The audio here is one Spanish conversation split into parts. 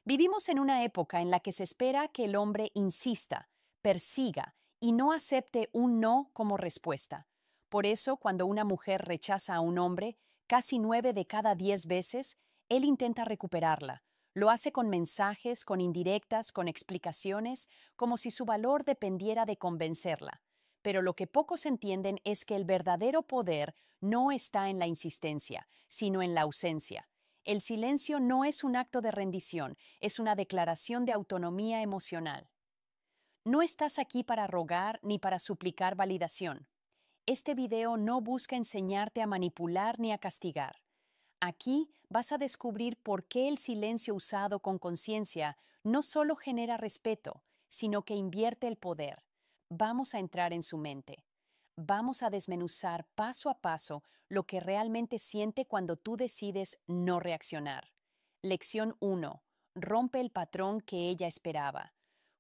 Vivimos en una época en la que se espera que el hombre insista, persiga y no acepte un no como respuesta. Por eso, cuando una mujer rechaza a un hombre, casi 9 de cada 10 veces, él intenta recuperarla. Lo hace con mensajes, con indirectas, con explicaciones, como si su valor dependiera de convencerla. Pero lo que pocos entienden es que el verdadero poder no está en la insistencia, sino en la ausencia. El silencio no es un acto de rendición, es una declaración de autonomía emocional. No estás aquí para rogar ni para suplicar validación. Este video no busca enseñarte a manipular ni a castigar. Aquí vas a descubrir por qué el silencio usado con conciencia no solo genera respeto, sino que invierte el poder. Vamos a entrar en su mente. Vamos a desmenuzar paso a paso lo que realmente siente cuando tú decides no reaccionar. Lección 1. Rompe el patrón que ella esperaba.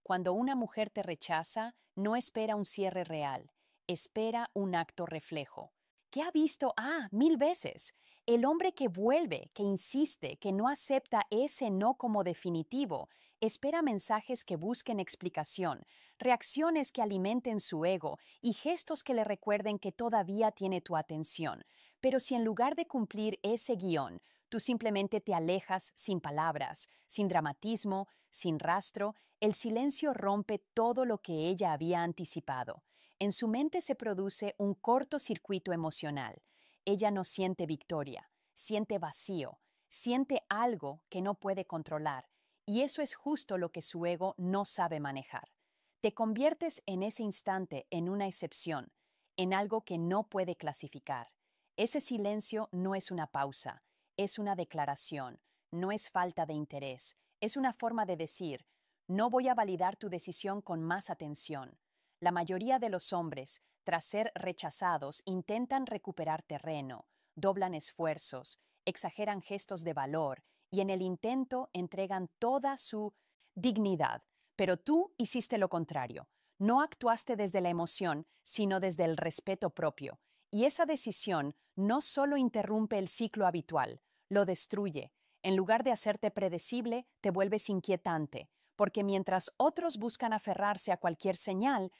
Cuando una mujer te rechaza, no espera un cierre real, espera un acto reflejo. ¿Qué ha visto? Mil veces. El hombre que vuelve, que insiste, que no acepta ese no como definitivo, espera mensajes que busquen explicación, reacciones que alimenten su ego y gestos que le recuerden que todavía tiene tu atención. Pero si en lugar de cumplir ese guión, tú simplemente te alejas sin palabras, sin dramatismo, sin rastro, el silencio rompe todo lo que ella había anticipado. En su mente se produce un cortocircuito emocional. Ella no siente victoria, siente vacío, siente algo que no puede controlar, y eso es justo lo que su ego no sabe manejar. Te conviertes en ese instante en una excepción, en algo que no puede clasificar. Ese silencio no es una pausa, es una declaración, no es falta de interés, es una forma de decir, no voy a validar tu decisión con más atención. La mayoría de los hombres, tras ser rechazados, intentan recuperar terreno, doblan esfuerzos, exageran gestos de valor y en el intento entregan toda su dignidad. Pero tú hiciste lo contrario. No actuaste desde la emoción, sino desde el respeto propio. Y esa decisión no solo interrumpe el ciclo habitual, lo destruye. En lugar de hacerte predecible, te vuelves inquietante, porque mientras otros buscan aferrarse a cualquier señal,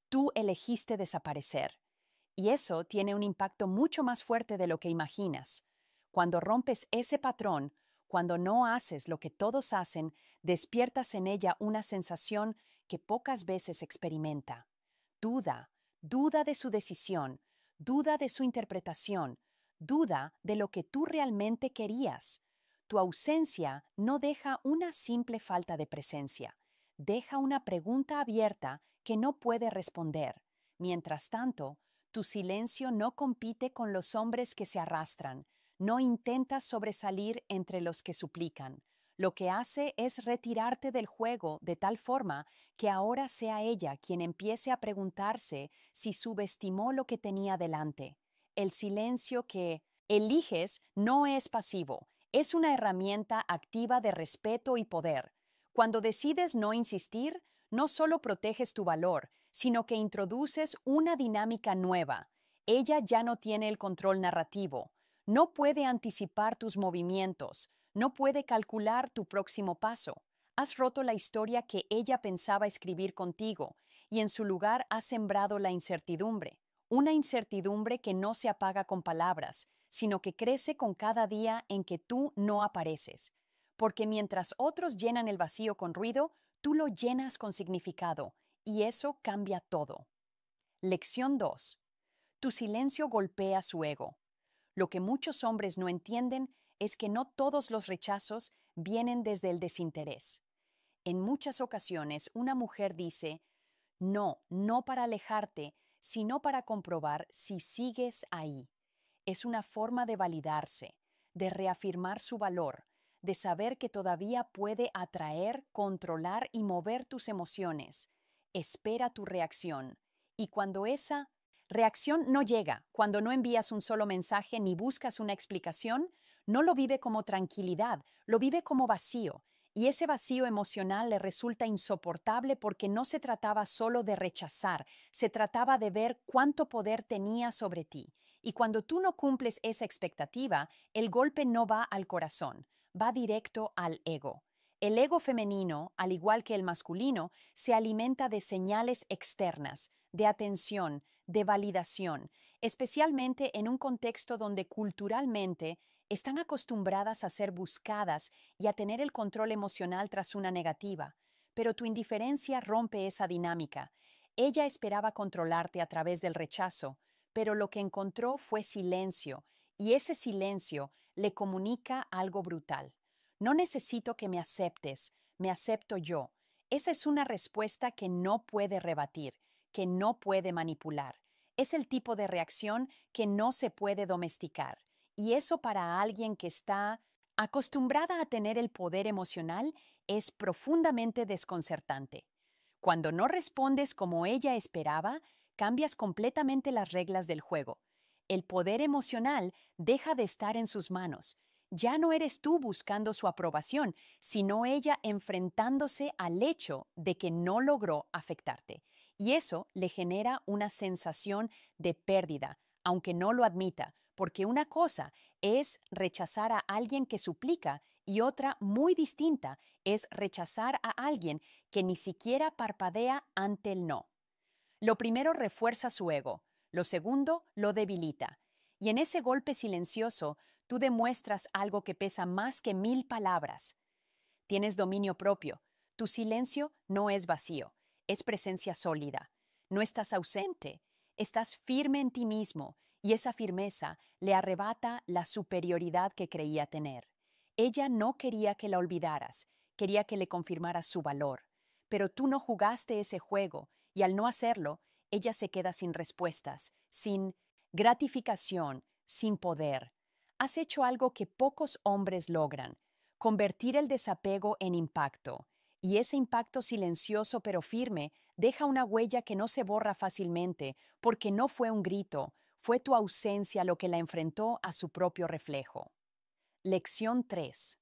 tú elegiste desaparecer. Y eso tiene un impacto mucho más fuerte de lo que imaginas. Cuando rompes ese patrón, cuando no haces lo que todos hacen, despiertas en ella una sensación que pocas veces experimenta. Duda, duda de su decisión, duda de su interpretación, duda de lo que tú realmente querías. Tu ausencia no deja una simple falta de presencia, deja una pregunta abierta que no puede responder. Mientras tanto, tu silencio no compite con los hombres que se arrastran, no intenta sobresalir entre los que suplican. Lo que hace es retirarte del juego de tal forma que ahora sea ella quien empiece a preguntarse si subestimó lo que tenía delante. El silencio que eliges no es pasivo, es una herramienta activa de respeto y poder. Cuando decides no insistir, no solo proteges tu valor, sino que introduces una dinámica nueva. Ella ya no tiene el control narrativo, no puede anticipar tus movimientos, no puede calcular tu próximo paso. Has roto la historia que ella pensaba escribir contigo y en su lugar has sembrado la incertidumbre. Una incertidumbre que no se apaga con palabras, sino que crece con cada día en que tú no apareces. Porque mientras otros llenan el vacío con ruido, tú lo llenas con significado, y eso cambia todo. Lección 2. Tu silencio golpea su ego. Lo que muchos hombres no entienden es que no todos los rechazos vienen desde el desinterés. En muchas ocasiones una mujer dice, no, no para alejarte, sino para comprobar si sigues ahí. Es una forma de validarse, de reafirmar su valor, de saber que todavía puede atraer, controlar y mover tus emociones. Espera tu reacción. Y cuando esa reacción no llega, cuando no envías un solo mensaje ni buscas una explicación, no lo vive como tranquilidad, lo vive como vacío. Y ese vacío emocional le resulta insoportable porque no se trataba solo de rechazar, se trataba de ver cuánto poder tenía sobre ti. Y cuando tú no cumples esa expectativa, el golpe no va al corazón, va directo al ego. El ego femenino, al igual que el masculino, se alimenta de señales externas, de atención, de validación, especialmente en un contexto donde culturalmente están acostumbradas a ser buscadas y a tener el control emocional tras una negativa. Pero tu indiferencia rompe esa dinámica. Ella esperaba controlarte a través del rechazo, pero lo que encontró fue silencio, y ese silencio le comunica algo brutal. No necesito que me aceptes, me acepto yo. Esa es una respuesta que no puede rebatir, que no puede manipular. Es el tipo de reacción que no se puede domesticar. Y eso para alguien que está acostumbrada a tener el poder emocional es profundamente desconcertante. Cuando no respondes como ella esperaba, cambias completamente las reglas del juego. El poder emocional deja de estar en sus manos. Ya no eres tú buscando su aprobación, sino ella enfrentándose al hecho de que no logró afectarte. Y eso le genera una sensación de pérdida, aunque no lo admita, porque una cosa es rechazar a alguien que suplica y otra muy distinta es rechazar a alguien que ni siquiera parpadea ante el no. Lo primero refuerza su ego, lo segundo lo debilita. Y en ese golpe silencioso, tú demuestras algo que pesa más que 1000 palabras. Tienes dominio propio. Tu silencio no es vacío, es presencia sólida. No estás ausente, estás firme en ti mismo y esa firmeza le arrebata la superioridad que creía tener. Ella no quería que la olvidaras, quería que le confirmaras su valor. Pero tú no jugaste ese juego y al no hacerlo, ella se queda sin respuestas, sin gratificación, sin poder. Has hecho algo que pocos hombres logran, convertir el desapego en impacto. Y ese impacto silencioso pero firme deja una huella que no se borra fácilmente, porque no fue un grito, fue tu ausencia lo que la enfrentó a su propio reflejo. Lección 3.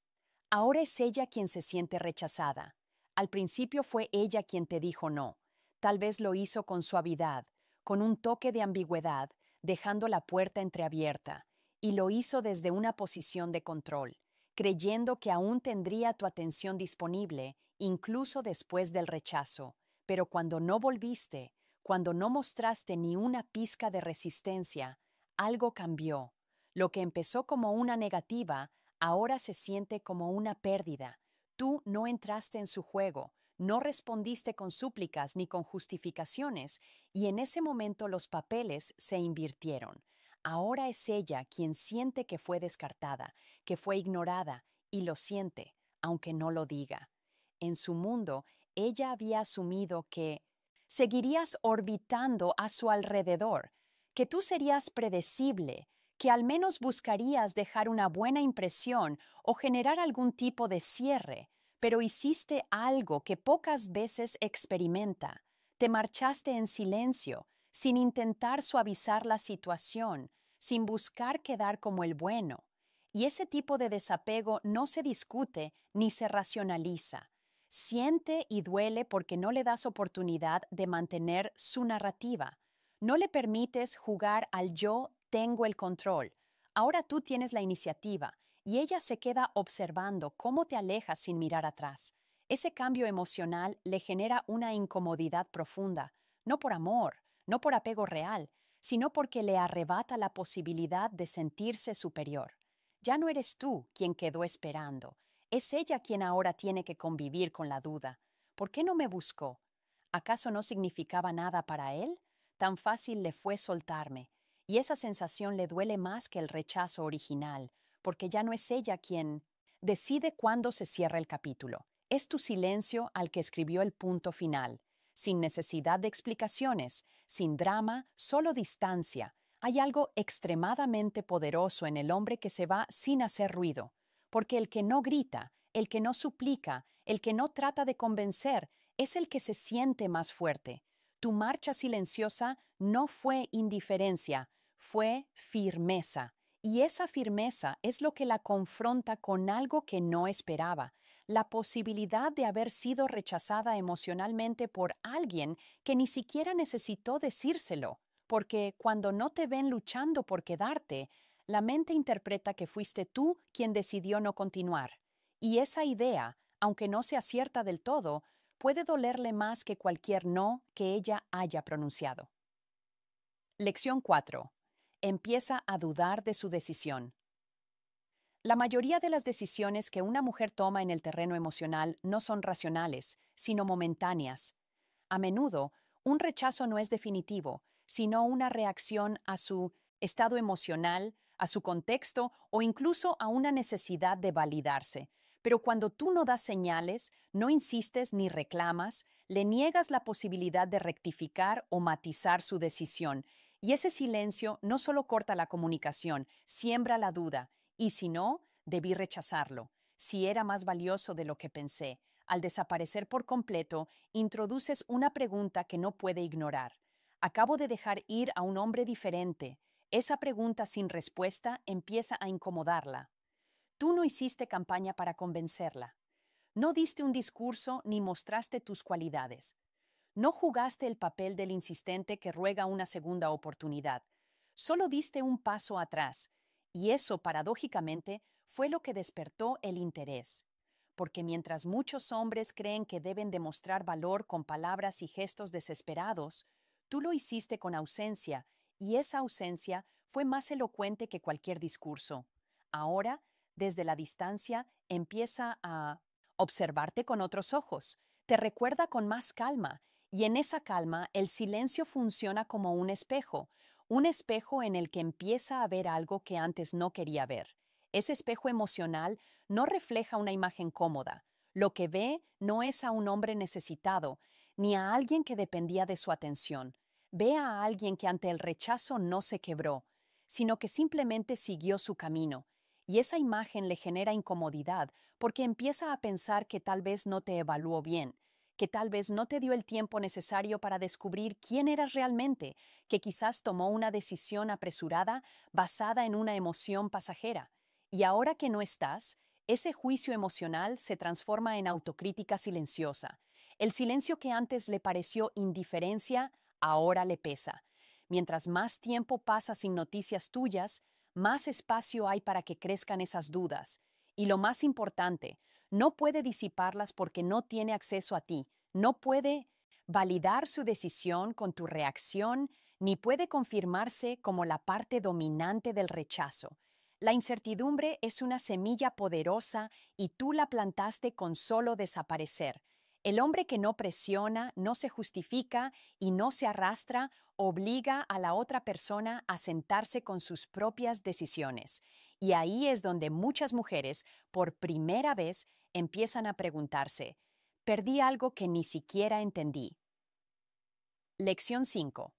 Ahora es ella quien se siente rechazada. Al principio fue ella quien te dijo no. Tal vez lo hizo con suavidad, con un toque de ambigüedad, dejando la puerta entreabierta, y lo hizo desde una posición de control, creyendo que aún tendría tu atención disponible, incluso después del rechazo. Pero cuando no volviste, cuando no mostraste ni una pizca de resistencia, algo cambió. Lo que empezó como una negativa, ahora se siente como una pérdida. Tú no entraste en su juego, no respondiste con súplicas ni con justificaciones, y en ese momento los papeles se invirtieron. Ahora es ella quien siente que fue descartada, que fue ignorada, y lo siente, aunque no lo diga. En su mundo, ella había asumido que seguirías orbitando a su alrededor, que tú serías predecible, que al menos buscarías dejar una buena impresión o generar algún tipo de cierre, pero hiciste algo que pocas veces experimenta. Te marchaste en silencio, sin intentar suavizar la situación, sin buscar quedar como el bueno. Y ese tipo de desapego no se discute ni se racionaliza. Siente y duele porque no le das oportunidad de mantener su narrativa. No le permites jugar al yo tengo el control. Ahora tú tienes la iniciativa y ella se queda observando cómo te alejas sin mirar atrás. Ese cambio emocional le genera una incomodidad profunda, no por amor, no por apego real, sino porque le arrebata la posibilidad de sentirse superior. Ya no eres tú quien quedó esperando, es ella quien ahora tiene que convivir con la duda. ¿Por qué no me buscó? ¿Acaso no significaba nada para él? Tan fácil le fue soltarme, y esa sensación le duele más que el rechazo original, porque ya no es ella quien decide cuándo se cierra el capítulo. Es tu silencio al que escribió el punto final, sin necesidad de explicaciones, sin drama, solo distancia. Hay algo extremadamente poderoso en el hombre que se va sin hacer ruido, porque el que no grita, el que no suplica, el que no trata de convencer, es el que se siente más fuerte. Tu marcha silenciosa no fue indiferencia, fue firmeza. Y esa firmeza es lo que la confronta con algo que no esperaba, la posibilidad de haber sido rechazada emocionalmente por alguien que ni siquiera necesitó decírselo, porque cuando no te ven luchando por quedarte, la mente interpreta que fuiste tú quien decidió no continuar. Y esa idea, Aunque no se acierta del todo, puede dolerle más que cualquier no que ella haya pronunciado. Lección 4. Empieza a dudar de su decisión. La mayoría de las decisiones que una mujer toma en el terreno emocional no son racionales, sino momentáneas. A menudo, un rechazo no es definitivo, sino una reacción a su estado emocional, a su contexto o incluso a una necesidad de validarse. Pero cuando tú no das señales, no insistes ni reclamas, le niegas la posibilidad de rectificar o matizar su decisión. Y ese silencio no solo corta la comunicación, siembra la duda. Y si no, debí rechazarlo. Si era más valioso de lo que pensé. Al desaparecer por completo, introduces una pregunta que no puede ignorar. Acabo de dejar ir a un hombre diferente. Esa pregunta sin respuesta empieza a incomodarla. Tú no hiciste campaña para convencerla. No diste un discurso ni mostraste tus cualidades. No jugaste el papel del insistente que ruega una segunda oportunidad. Solo diste un paso atrás. Y eso, paradójicamente, fue lo que despertó el interés. Porque mientras muchos hombres creen que deben demostrar valor con palabras y gestos desesperados, tú lo hiciste con ausencia, y esa ausencia fue más elocuente que cualquier discurso. Ahora, desde la distancia, empieza a observarte con otros ojos, te recuerda con más calma, y en esa calma el silencio funciona como un espejo en el que empieza a ver algo que antes no quería ver. Ese espejo emocional no refleja una imagen cómoda. Lo que ve no es a un hombre necesitado, ni a alguien que dependía de su atención. Ve a alguien que ante el rechazo no se quebró, sino que simplemente siguió su camino. Y esa imagen le genera incomodidad porque empieza a pensar que tal vez no te evaluó bien, que tal vez no te dio el tiempo necesario para descubrir quién eras realmente, que quizás tomó una decisión apresurada basada en una emoción pasajera. Y ahora que no estás, ese juicio emocional se transforma en autocrítica silenciosa. El silencio que antes le pareció indiferencia, ahora le pesa. Mientras más tiempo pasa sin noticias tuyas, más espacio hay para que crezcan esas dudas. Y lo más importante, no puede disiparlas porque no tiene acceso a ti, no puede validar su decisión con tu reacción, ni puede confirmarse como la parte dominante del rechazo. La incertidumbre es una semilla poderosa y tú la plantaste con solo desaparecer. El hombre que no presiona, no se justifica y no se arrastra, obliga a la otra persona a sentarse con sus propias decisiones. Y ahí es donde muchas mujeres, por primera vez, empiezan a preguntarse, ¿perdí algo que ni siquiera entendí? Lección 5.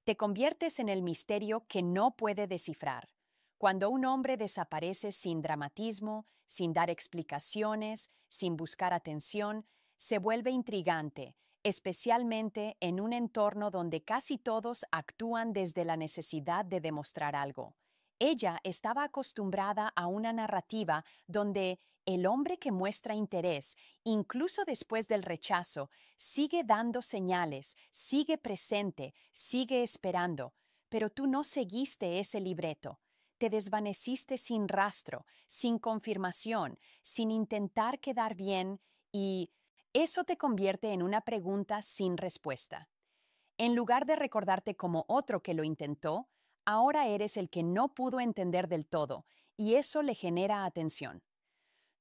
Te conviertes en el misterio que no puede descifrar. Cuando un hombre desaparece sin dramatismo, sin dar explicaciones, sin buscar atención, se vuelve intrigante, especialmente en un entorno donde casi todos actúan desde la necesidad de demostrar algo. Ella estaba acostumbrada a una narrativa donde el hombre que muestra interés, incluso después del rechazo, sigue dando señales, sigue presente, sigue esperando. Pero tú no seguiste ese libreto. Te desvaneciste sin rastro, sin confirmación, sin intentar quedar bien y eso te convierte en una pregunta sin respuesta. En lugar de recordarte como otro que lo intentó, ahora eres el que no pudo entender del todo y eso le genera atención.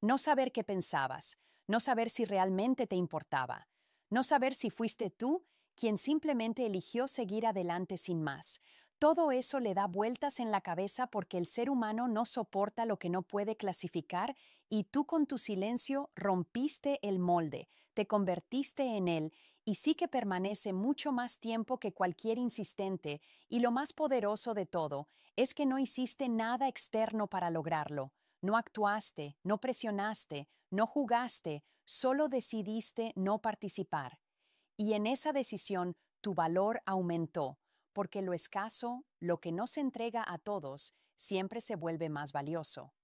No saber qué pensabas, no saber si realmente te importaba, no saber si fuiste tú quien simplemente eligió seguir adelante sin más. Todo eso le da vueltas en la cabeza porque el ser humano no soporta lo que no puede clasificar y tú con tu silencio rompiste el molde, te convertiste en él y sí que permanece mucho más tiempo que cualquier insistente y lo más poderoso de todo es que no hiciste nada externo para lograrlo. No actuaste, no presionaste, no jugaste, solo decidiste no participar. Y en esa decisión tu valor aumentó, porque lo escaso, lo que no se entrega a todos, siempre se vuelve más valioso.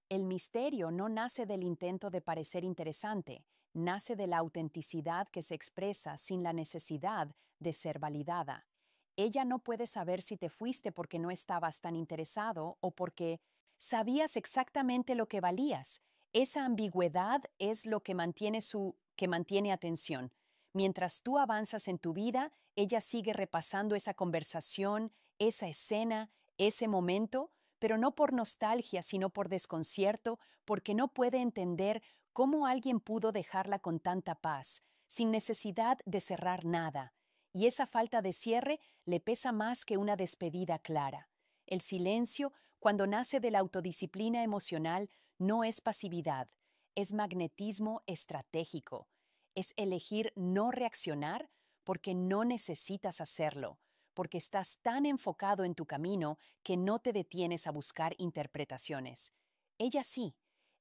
El misterio no nace del intento de parecer interesante, nace de la autenticidad que se expresa sin la necesidad de ser validada. Ella no puede saber si te fuiste porque no estabas tan interesado o porque sabías exactamente lo que valías. Esa ambigüedad es lo que mantiene atención. Mientras tú avanzas en tu vida, ella sigue repasando esa conversación, esa escena, ese momento, pero no por nostalgia, sino por desconcierto, porque no puede entender cómo alguien pudo dejarla con tanta paz, sin necesidad de cerrar nada. Y esa falta de cierre le pesa más que una despedida clara. El silencio, cuando nace de la autodisciplina emocional, no es pasividad, es magnetismo estratégico. Es elegir no reaccionar porque no necesitas hacerlo, porque estás tan enfocado en tu camino que no te detienes a buscar interpretaciones. Ella sí,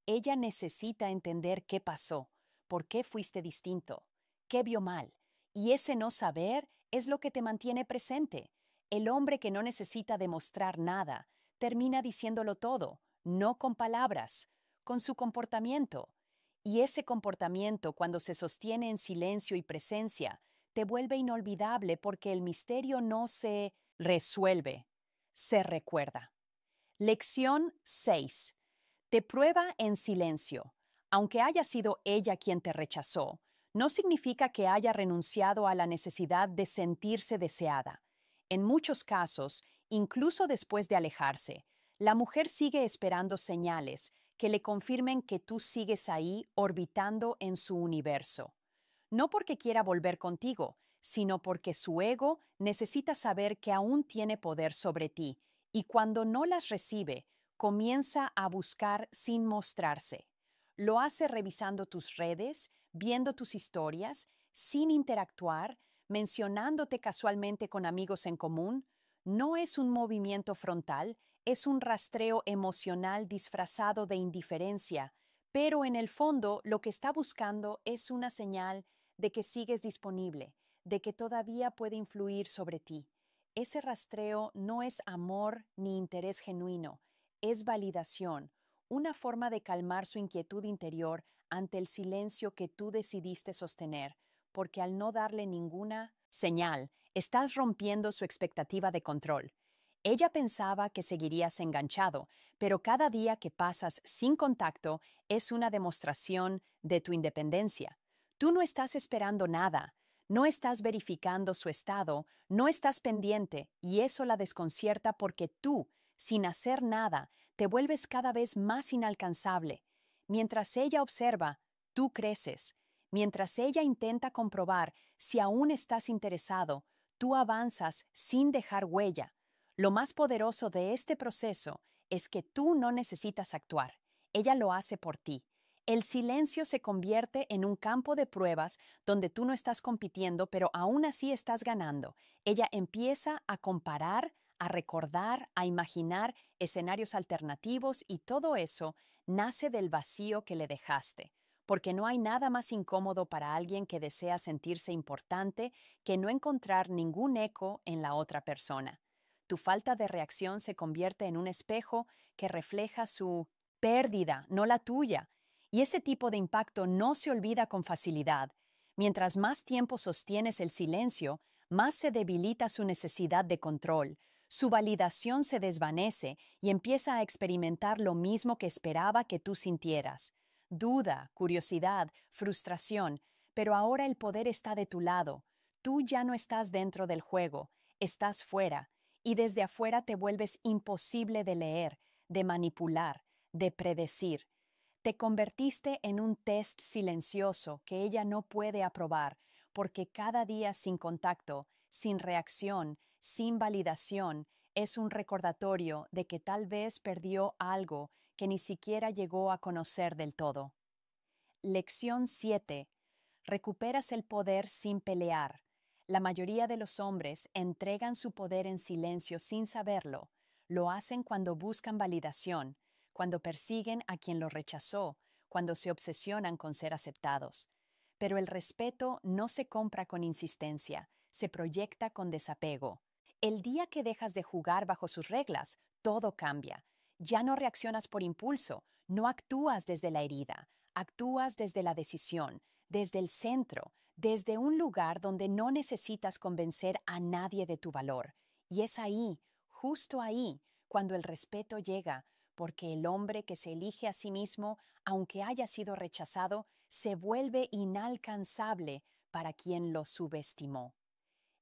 ella necesita entender qué pasó, por qué fuiste distinto, qué vio mal, y ese no saber es lo que te mantiene presente. El hombre que no necesita demostrar nada termina diciéndolo todo, no con palabras, con su comportamiento. Y ese comportamiento, cuando se sostiene en silencio y presencia, te vuelve inolvidable porque el misterio no se resuelve, se recuerda. Lección 6. Te prueba en silencio. Aunque haya sido ella quien te rechazó, no significa que haya renunciado a la necesidad de sentirse deseada. En muchos casos, incluso después de alejarse, la mujer sigue esperando señales que le confirmen que tú sigues ahí orbitando en su universo. No porque quiera volver contigo, sino porque su ego necesita saber que aún tiene poder sobre ti, y cuando no las recibe, comienza a buscar sin mostrarse. Lo hace revisando tus redes, viendo tus historias, sin interactuar, mencionándote casualmente con amigos en común. No es un movimiento frontal, es un rastreo emocional disfrazado de indiferencia, pero en el fondo lo que está buscando es una señal de que sigues disponible, de que todavía puede influir sobre ti. Ese rastreo no es amor ni interés genuino, es validación, una forma de calmar su inquietud interior ante el silencio que tú decidiste sostener, porque al no darle ninguna señal, estás rompiendo su expectativa de control. Ella pensaba que seguirías enganchado, pero cada día que pasas sin contacto es una demostración de tu independencia. Tú no estás esperando nada, no estás verificando su estado, no estás pendiente, y eso la desconcierta porque tú, sin hacer nada, te vuelves cada vez más inalcanzable. Mientras ella observa, tú creces. Mientras ella intenta comprobar si aún estás interesado, tú avanzas sin dejar huella. Lo más poderoso de este proceso es que tú no necesitas actuar. Ella lo hace por ti. El silencio se convierte en un campo de pruebas donde tú no estás compitiendo, pero aún así estás ganando. Ella empieza a comparar, a recordar, a imaginar escenarios alternativos, y todo eso nace del vacío que le dejaste. Porque no hay nada más incómodo para alguien que desea sentirse importante que no encontrar ningún eco en la otra persona. Tu falta de reacción se convierte en un espejo que refleja su pérdida, no la tuya. Y ese tipo de impacto no se olvida con facilidad. Mientras más tiempo sostienes el silencio, más se debilita su necesidad de control, su validación se desvanece y empieza a experimentar lo mismo que esperaba que tú sintieras: duda, curiosidad, frustración, pero ahora el poder está de tu lado. Tú ya no estás dentro del juego, estás fuera, y desde afuera te vuelves imposible de leer, de manipular, de predecir. Te convertiste en un test silencioso que ella no puede aprobar, porque cada día sin contacto, sin reacción, sin validación, es un recordatorio de que tal vez perdió algo que ni siquiera llegó a conocer del todo. Lección 7. Recuperas el poder sin pelear. La mayoría de los hombres entregan su poder en silencio sin saberlo. Lo hacen cuando buscan validación, cuando persiguen a quien lo rechazó, cuando se obsesionan con ser aceptados. Pero el respeto no se compra con insistencia, se proyecta con desapego. El día que dejas de jugar bajo sus reglas, todo cambia. Ya no reaccionas por impulso, no actúas desde la herida, actúas desde la decisión, desde el centro, desde un lugar donde no necesitas convencer a nadie de tu valor. Y es ahí, justo ahí, cuando el respeto llega, porque el hombre que se elige a sí mismo, aunque haya sido rechazado, se vuelve inalcanzable para quien lo subestimó.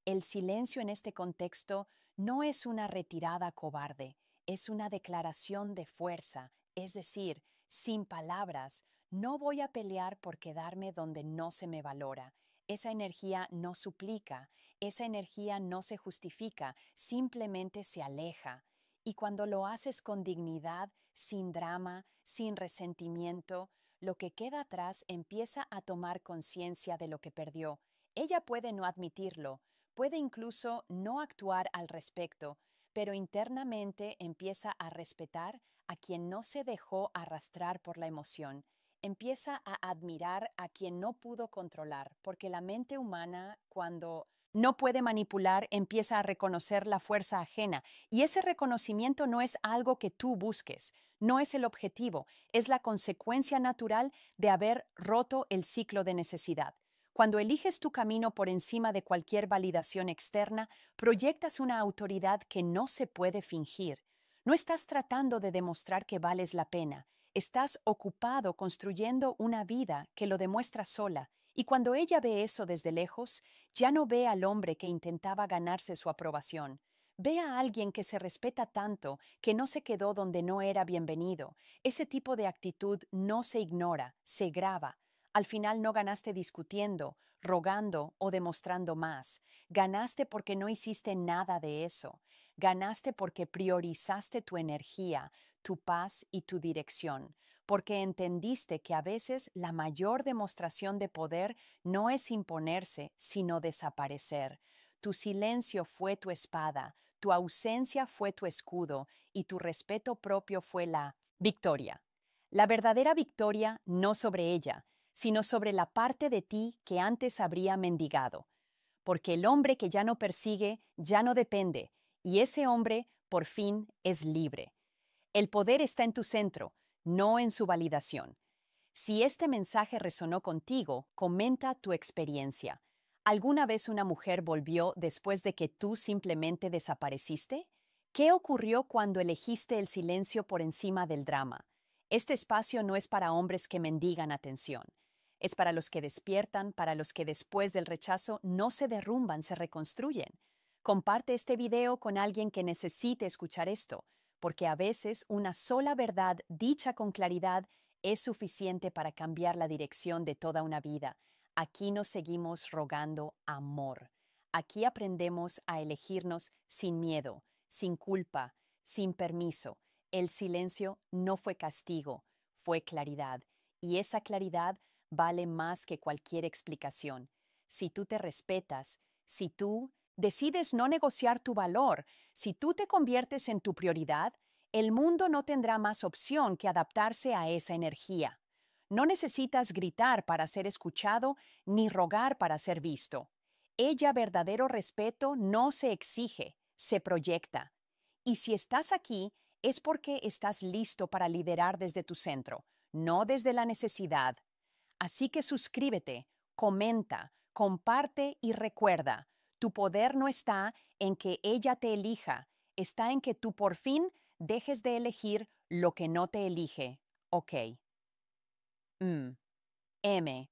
El silencio en este contexto no es una retirada cobarde, es una declaración de fuerza, es decir, sin palabras, no voy a pelear por quedarme donde no se me valora. Esa energía no suplica, esa energía no se justifica, simplemente se aleja. Y cuando lo haces con dignidad, sin drama, sin resentimiento, lo que queda atrás empieza a tomar conciencia de lo que perdió. Ella puede no admitirlo, puede incluso no actuar al respecto, pero internamente empieza a respetar a quien no se dejó arrastrar por la emoción. Empieza a admirar a quien no pudo controlar, porque la mente humana, cuando no puede manipular, empieza a reconocer la fuerza ajena, y ese reconocimiento no es algo que tú busques, no es el objetivo, es la consecuencia natural de haber roto el ciclo de necesidad. Cuando eliges tu camino por encima de cualquier validación externa, proyectas una autoridad que no se puede fingir. No estás tratando de demostrar que vales la pena, estás ocupado construyendo una vida que lo demuestra sola, y cuando ella ve eso desde lejos, ya no ve al hombre que intentaba ganarse su aprobación. Ve a alguien que se respeta tanto que no se quedó donde no era bienvenido. Ese tipo de actitud no se ignora, se graba. Al final no ganaste discutiendo, rogando o demostrando más. Ganaste porque no hiciste nada de eso. Ganaste porque priorizaste tu energía, tu paz y tu dirección, porque entendiste que a veces la mayor demostración de poder no es imponerse, sino desaparecer. Tu silencio fue tu espada, tu ausencia fue tu escudo y tu respeto propio fue la victoria. La verdadera victoria no sobre ella, sino sobre la parte de ti que antes habría mendigado. Porque el hombre que ya no persigue, ya no depende, y ese hombre, por fin, es libre. El poder está en tu centro, no en su validación. Si este mensaje resonó contigo, comenta tu experiencia. ¿Alguna vez una mujer volvió después de que tú simplemente desapareciste? ¿Qué ocurrió cuando elegiste el silencio por encima del drama? Este espacio no es para hombres que mendigan atención. Es para los que despiertan, para los que después del rechazo no se derrumban, se reconstruyen. Comparte este video con alguien que necesite escuchar esto, porque a veces una sola verdad dicha con claridad es suficiente para cambiar la dirección de toda una vida. Aquí nos seguimos rogando amor. Aquí aprendemos a elegirnos sin miedo, sin culpa, sin permiso. El silencio no fue castigo, fue claridad. Y esa claridad vale más que cualquier explicación. Si tú te respetas, si tú decides no negociar tu valor, si tú te conviertes en tu prioridad, el mundo no tendrá más opción que adaptarse a esa energía. No necesitas gritar para ser escuchado ni rogar para ser visto. Ella verdadero respeto no se exige, se proyecta. Y si estás aquí, es porque estás listo para liderar desde tu centro, no desde la necesidad. Así que suscríbete, comenta, comparte y recuerda, tu poder no está en que ella te elija, está en que tú por fin dejes de elegir lo que no te elige. Ok. M.